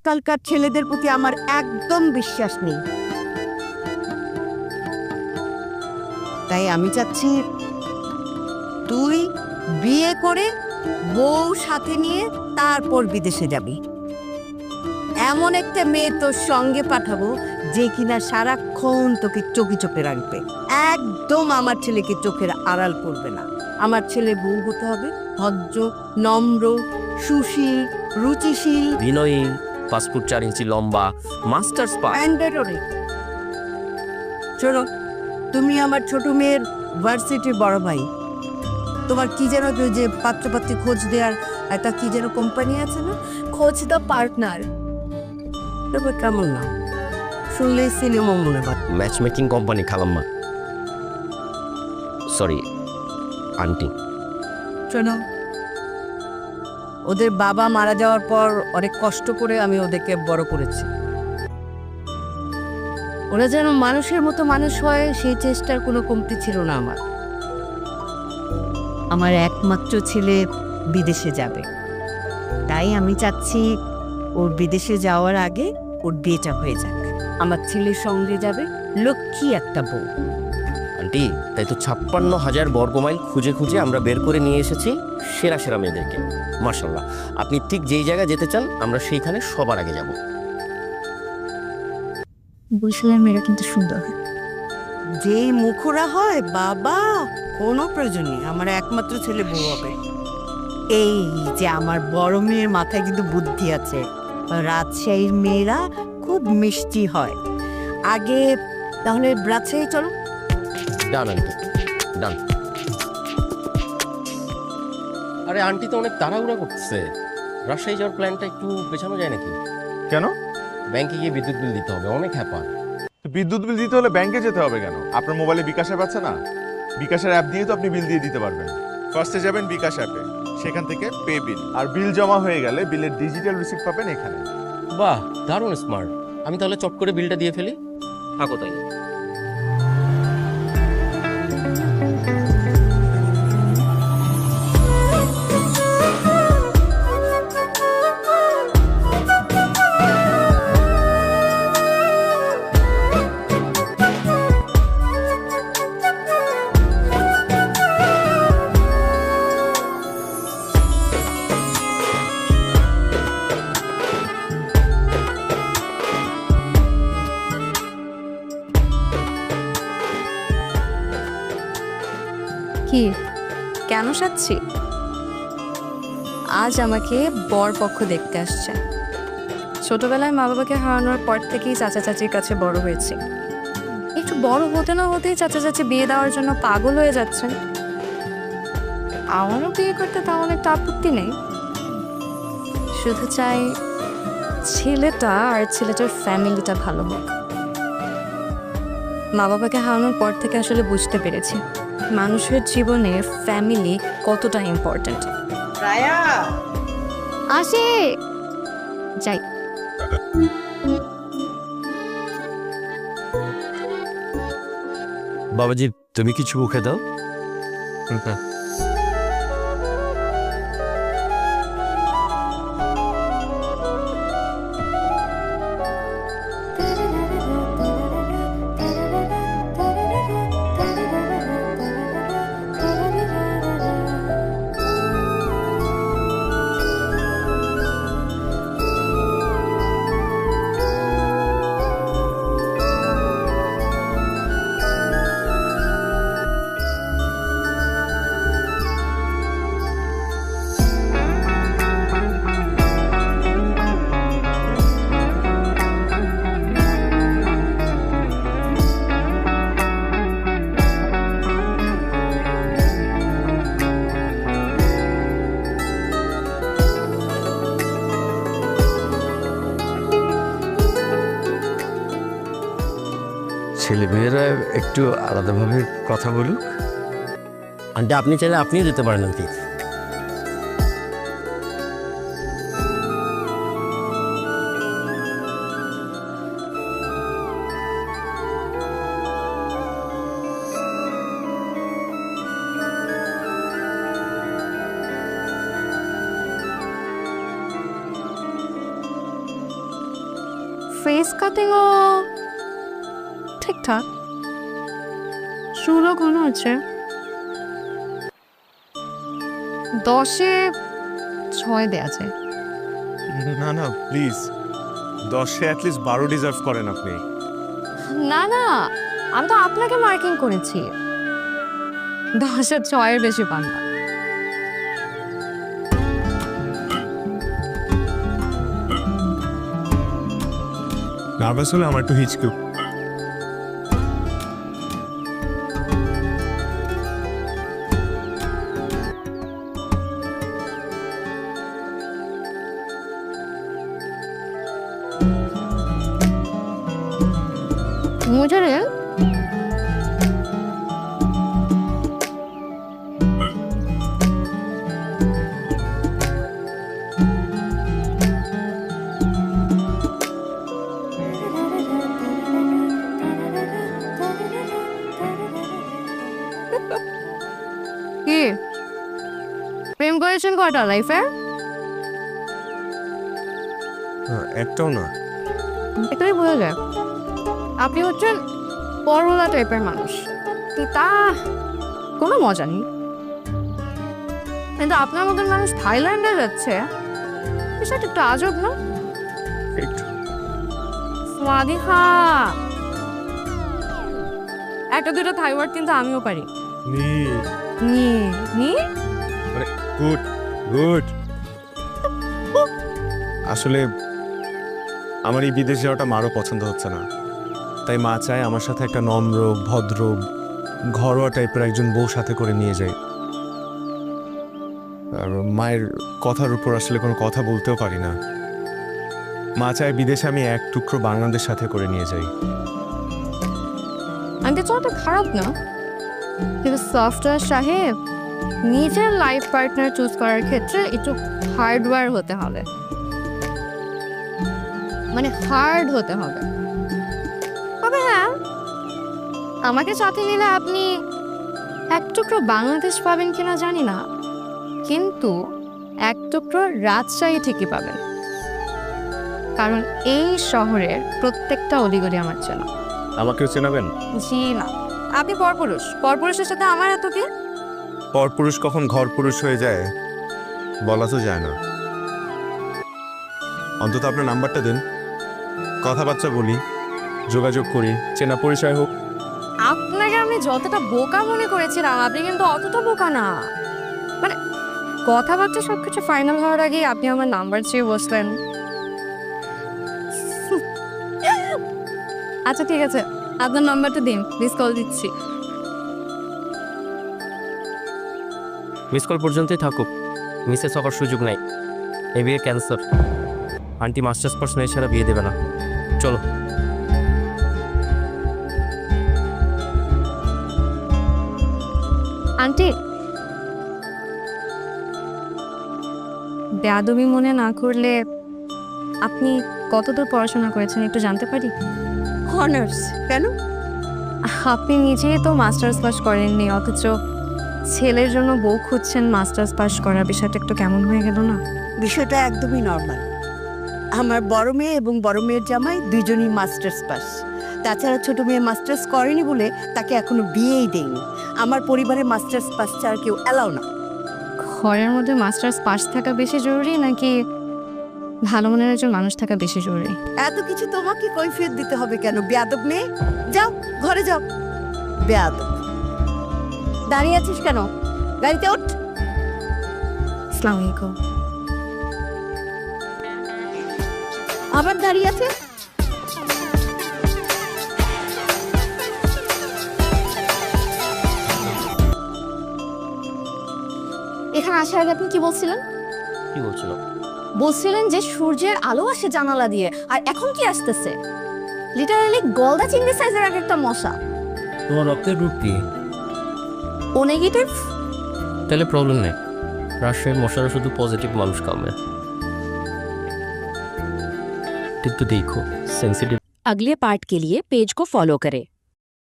আজকালকার ছেলেদের প্রতি আমার একদম বিশ্বাস নেই। তাই আমি চাচ্ছি তুই বিয়ে করে বউ সাথে নিয়ে তারপর বিদেশে যাবি। এমন একটা মেয়ে তোর সঙ্গে পাঠাবো যে কিনা সারাক্ষণ তোকে চোখে চোখে রাখবে, একদম আমার ছেলেকে চোখের আড়াল করবে না। আমার ছেলে বউ হতে হবে ভদ্র, নম্র, সুশীল, রুচিশীল, বিনয়ী, 5 ফুট 4 ইঞ্চি লম্বা, মাস্টার্স পাস। অ্যান্ডারোরে। শোনো, তুমি আমার ছোট মেয়ের ভার্সিটির বড় ভাই। তোমার কি যেন ওই যে পাত্রপাত্রী খোঁজ দেওয়ার একটা কি যেন কোম্পানি আছে না, খোঁজ দ্য পার্টনার। তবে কেমন না শুনলে সিনেমা মনে হয়। ম্যাচ মেকিং কোম্পানি খালাম্মা, সরি আন্টি। শোনো, ওদের বাবা মারা যাওয়ার পর অনেক কষ্ট করে আমি ওদেরকে বড় করেছি। ওরা যেন মানুষের মতো মানুষ হয় সেই চেষ্টার কোনো কমতি ছিল না আমার। আমার একমাত্র ছেলে বিদেশে যাবে, তাই আমি চাচ্ছি ওর বিদেশে যাওয়ার আগে ওর বিয়েটা হয়ে যাক। আমার ছেলের সঙ্গে যাবে লক্ষ্মী একটা বউ। আন্টি, তাই তো 56,000 বর্গমাইল খুঁজে খুঁজে আমরা বের করে নিয়ে এসেছি সেরা সেরা মেয়েদেরকে। মাশাআল্লাহ, আপনি ঠিক যেই জায়গায় যেতে চান আমরা সেইখানে সবার আগে যাব। বরিশালের মেয়েরা কিন্তু সুন্দর। যেই মুখরা হয় বাবা, কোনো প্রয়োজন নেই, আমার একমাত্র ছেলে বউ হবে। এই যে আমার বড় মেয়ের মাথায় কিন্তু বুদ্ধি আছে। রাজশাহীর মেয়েরা খুব মিষ্টি হয়। আগে তাহলে রাজশাহী চলো। ডান আন্টি, ডান। আরে আন্টি তো অনেক তাড়াহুড়া করতেছে, রাজশাহী যাওয়ার প্ল্যানটা একটু পেছানো যায় নাকি? কেন? ব্যাংকে গিয়ে বিদ্যুৎ বিল দিতে হবে, অনেক হ্যাপা। তো বিদ্যুৎ বিল দিতে হলে ব্যাংকে যেতে হবে কেন? আপনার মোবাইলে বিকাশ অ্যাপ আছে না? বিকাশের অ্যাপ দিয়ে তো আপনি বিল দিয়ে দিতে পারবেন। ফার্স্টে যাবেন বিকাশ অ্যাপে, সেখান থেকে পে বিল, আর বিল জমা হয়ে গেলে বিলের ডিজিটাল রিসিপ্ট পাবেন এখানে। বাহ, দারুণ স্মার্ট। আমি তাহলে চট করে বিলটা দিয়ে ফেলি। থাকো তাই। কি কেন সাচ্ছি? আজ আমাকে বর পক্ষ দেখতে আসছে। ছোটবেলায় মা বাবাকে হারানোর পর থেকেই চাচা চাচির কাছে বড় হয়েছি। একটু বড় হতে না হতেই চাচা চাচি বিয়ে দেওয়ার জন্য পাগল হয়ে যাচ্ছেন। আমারও বিয়ে করতে তেমন একটা আপত্তি নেই, শুধু চাই ছেলেটা আর ছেলেটার ফ্যামিলিটা ভালো হোক। মা বাবাকে হারানোর পর থেকে আসলে বুঝতে পেরেছি মানুষের জীবনে ফ্যামিলি কতটা ইম্পর্ট্যান্ট। রায়া আসে যাই। বাবাজি, তুমি কিছু মুখে দাও। ছেলে মেয়েরা একটু আলাদাভাবে কথা বলুক। আন্টি, আপনি চাইলে আপনিও যেতে পারেন আন্টি। ফেস কাটিংও ঠিকঠাক, চুলও ঘন হচ্ছে। 10-এ 6 দেয়া যায়। না না প্লিজ, 10-এ অ্যাটলিস্ট 12 ডিজার্ভ করেন আপনি। না না, আমি তো আপনাকে মার্কিং করেছি। 10-এ 6-এর বেশি পান না। নার্ভাস হলে আমার একটু হিচকি। मुझे रे কি প্রেম করেছেন কয়টা লাইফে? একটাও না। এটাই বোঝা যায় আপনি হচ্ছেন পরোলা টাইপের মানুষ, তা কোনো মজা নেই। কিন্তু আপনার মতন মানুষ থাইল্যান্ডে যাচ্ছে, বিষয়টা একটু আজব না? একটু স্বাদিখা একটা দুটো থাই ওয়ার্ড কিন্তু আমিও পারি। নি নি গুড গুড। আসলে আমার এই বিদেশ যাওয়াটা মারও পছন্দ হচ্ছে না, তাই মা চায় আমার সাথে একটা নম্র ভদ্র ঘরোয়া টাইপের একজন বউ সাথে করে নিয়ে যাই। আর মায়ের কথার উপর আসলে কোনো কথা বলতেও পারি না। মা চায় বিদেশে আমি এক টুকরো বাংলাদেশ সাথে করে নিয়ে যাই। আন্টি চলটা খারাপ না, কিন্তু সফটওয়্যার সাহেব নিজের লাইফ পার্টনার চুজ করার ক্ষেত্রে একটু হার্ডওয়্যার হতে হবে, মানে হার্ড হতে হবে। তবে হ্যাঁ, আমাকে সাথে নিলে আপনি এক টুকরো বাংলাদেশ পাবেন কিনা জানি না, কিন্তু এক টুকরো রাজশাহী ঠিকই পাবেন, কারণ এই শহরের প্রত্যেকটা অলিগলি আমার চেনা। আমাকেও চেনাবেন? জি না, আপনি পরপুরুষ, পরপুরুষের সাথে আমার এত কি? পরপুরুষ কখন ঘর পুরুষ হয়ে যায় বলা তো যায় না। অন্তত আপনার নাম্বারটা দিন, কথাবার্তা বলি, যোগাযোগ করি, চেনা পরিচয় হোক। আপনাকে আমি যতটা বোকা মনে করেছিলাম, আপনি কিন্তু অতটা বোকা না। মানে কথাবার্তা সবকিছু ফাইনাল হওয়ার আগে আপনি আমার নাম্বার চেয়ে বসলেন। আচ্ছা ঠিক আছে, আপনার নাম্বারটা দিন, মিস কল দিচ্ছি। মিস কল পর্যন্তই থাকুক, মিসেস হওয়ার সুযোগ নাই। এই বিয়ে ক্যান্সার। আন্টি মাস্টার্স পার্স মেয়ে ছাড়া বিয়ে দেবে না। চলো। আন্টি, বেয়াদবি মনে না করলে আপনি কতদূর পড়াশোনা করেছেন একটু জানতে পারি? অনার্স কেন? আপনি নিজেই তো মাস্টার্স পাস করেননি, অথচ ছেলের জন্য বউ খুঁজছেন মাস্টার্স পাস করার, বিষয়টা একটু কেমন হয়ে গেল না? বিষয়টা একদমই নর্মাল। আমার বড় মেয়ে এবং বড় মেয়ের জামাই দুজনই মাস্টার্স পাস। তাছাড়া ছোট মেয়ে মাস্টার্স করেনি বলে তাকে এখনো বিয়েই দেয়নি। আমার পরিবারে মাস্টার্স পাস ছাড়া কেউ অ্যালাউ না। ঘরের মধ্যে মাস্টার্স পাস থাকা বেশি জরুরি নাকি ভালো মনের একজন মানুষ থাকা বেশি জরুরি? এত কিছু তোমাকে কৈফিয়ত দিতে হবে কেন? বেয়াদব মেয়ে, যাও ঘরে যাও। বেয়াদব, দাঁড়িয়ে আছিস কেন? গাড়িতে ওঠ। আসসালামু আলাইকুম। আবার দাঁড়িয়ে আছে। এখানে আসার আগে আপনি কি বলছিলেন? কি বলছিল? বলছিলেন যে সূর্যের আলো আসে জানালা দিয়ে, আর এখন কি আসতেছে? লিটারালি গলদা চিংড়ি সাইজের এক একটা মশা। তোমার রক্তের গ্রুপ কি? ও নেগেটিভ। তাহলে প্রবলেম নেই, রাজশাহীর মশারা শুধু পজিটিভ মানুষ কামে। কিন্তু देखो सेंसिटिव। अगले पार्ट के लिए पेज को फॉलो करें।